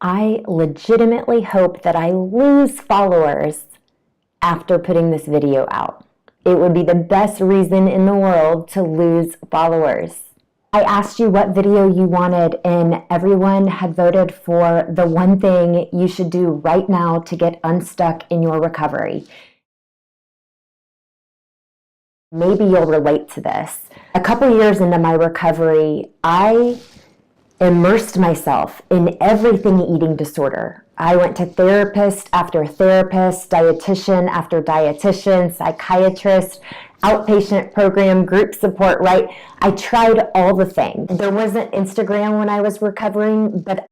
I legitimately hope that I lose followers after putting this video out. It would be the best reason in the world to lose followers. I asked you what video you wanted, and everyone had voted for the one thing you should do right now to get unstuck in your recovery. Maybe you'll relate to this. A couple years into my recovery, I immersed myself in everything eating disorder. I went to therapist after therapist, dietitian after dietitian, psychiatrist, outpatient program, group support, right? I tried all the things. There wasn't Instagram when I was recovering, but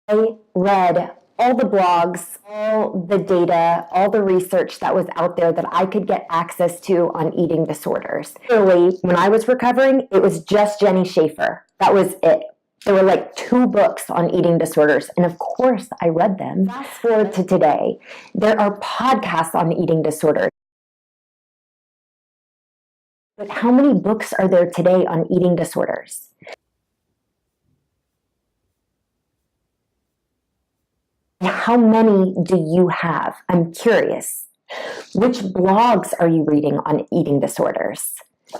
I read all the blogs, all the data, all the research that was out there that I could get access to on eating disorders. Really, when I was recovering, it was just Jenny Schaefer. That was it. There were like 2 books on eating disorders, and of course I read them. Fast forward to today, there are podcasts on eating disorders. But how many books are there today on eating disorders? How many do you have? I'm curious. Which blogs are you reading on eating disorders?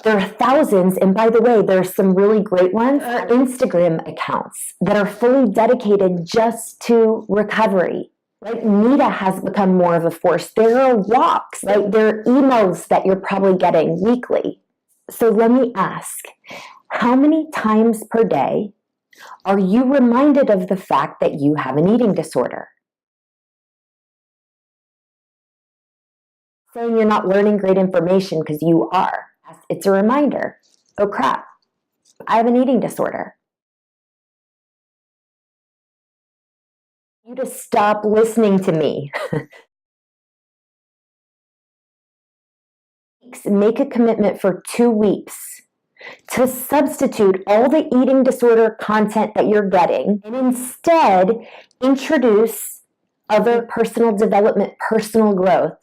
There are thousands, and by the way, there are some really great ones. There are Instagram accounts that are fully dedicated just to recovery. Right? Nita has become more of a force. There are walks, right? There are emails that you're probably getting weekly. So let me ask, how many times per day are you reminded of the fact that you have an eating disorder? Saying you're not learning great information because you are. It's a reminder. Oh crap, I have an eating disorder. You to stop listening to me. Make a commitment for 2 weeks to substitute all the eating disorder content that you're getting and instead introduce other personal development, personal growth.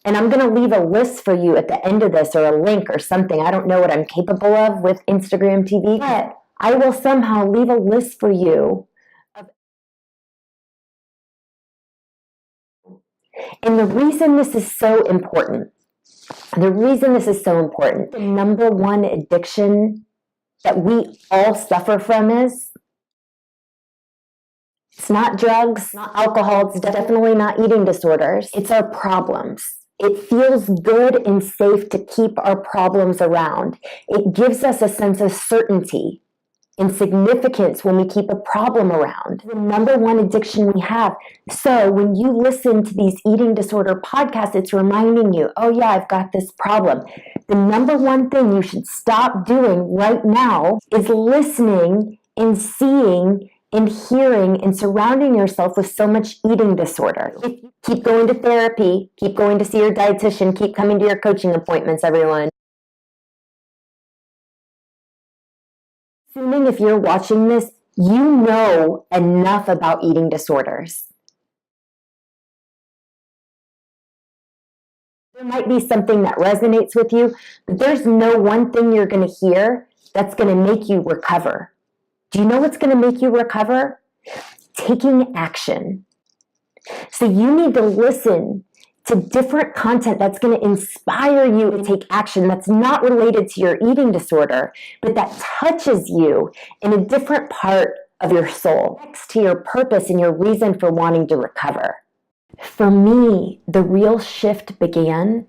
And I'm going to leave a list for you at the end of this, or a link or something. I don't know what I'm capable of with Instagram TV, but I will somehow leave a list for you. And the reason this is so important, the number one addiction that we all suffer from is, it's not drugs, not alcohol, it's definitely not eating disorders. It's our problems. It feels good and safe to keep our problems around. It gives us a sense of certainty and significance when we keep a problem around. The number one addiction we have. So when you listen to these eating disorder podcasts, it's reminding you, oh yeah, I've got this problem. The number one thing you should stop doing right now is listening and seeing and hearing and surrounding yourself with so much eating disorder. Keep going to therapy, keep going to see your dietitian, keep coming to your coaching appointments, everyone. Assuming if you're watching this, you know enough about eating disorders. There might be something that resonates with you, but there's no one thing you're going to hear that's going to make you recover. Do you know what's going to make you recover? Taking action. So you need to listen to different content that's going to inspire you to take action that's not related to your eating disorder, but that touches you in a different part of your soul, next to your purpose and your reason for wanting to recover. For me, the real shift began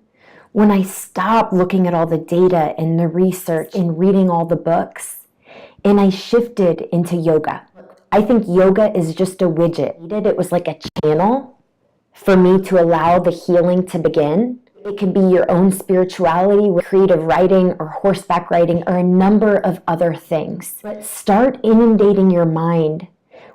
when I stopped looking at all the data and the research and reading all the books, and I shifted into yoga. I think yoga is just a widget. It was like a channel for me to allow the healing to begin. It can be your own spirituality, with creative writing or horseback riding or a number of other things. But start inundating your mind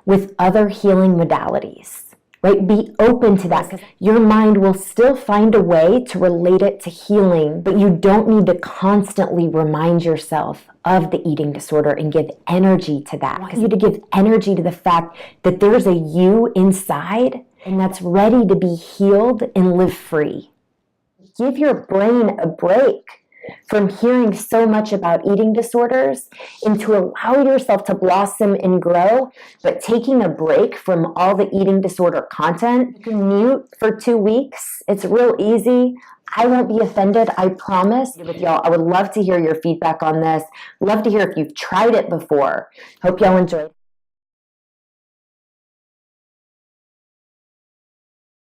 with other healing modalities. Right? Be open to that, because your mind will still find a way to relate it to healing, but you don't need to constantly remind yourself of the eating disorder and give energy to that. I want you to give energy to the fact that there's a you inside and that's ready to be healed and live free. Give your brain a break from hearing so much about eating disorders and to allow yourself to blossom and grow, but taking a break from all the eating disorder content. You can mute for 2 weeks. It's real easy. I won't be offended, I promise. With y'all, I would love to hear your feedback on this. Love to hear if you've tried it before. Hope y'all enjoyed.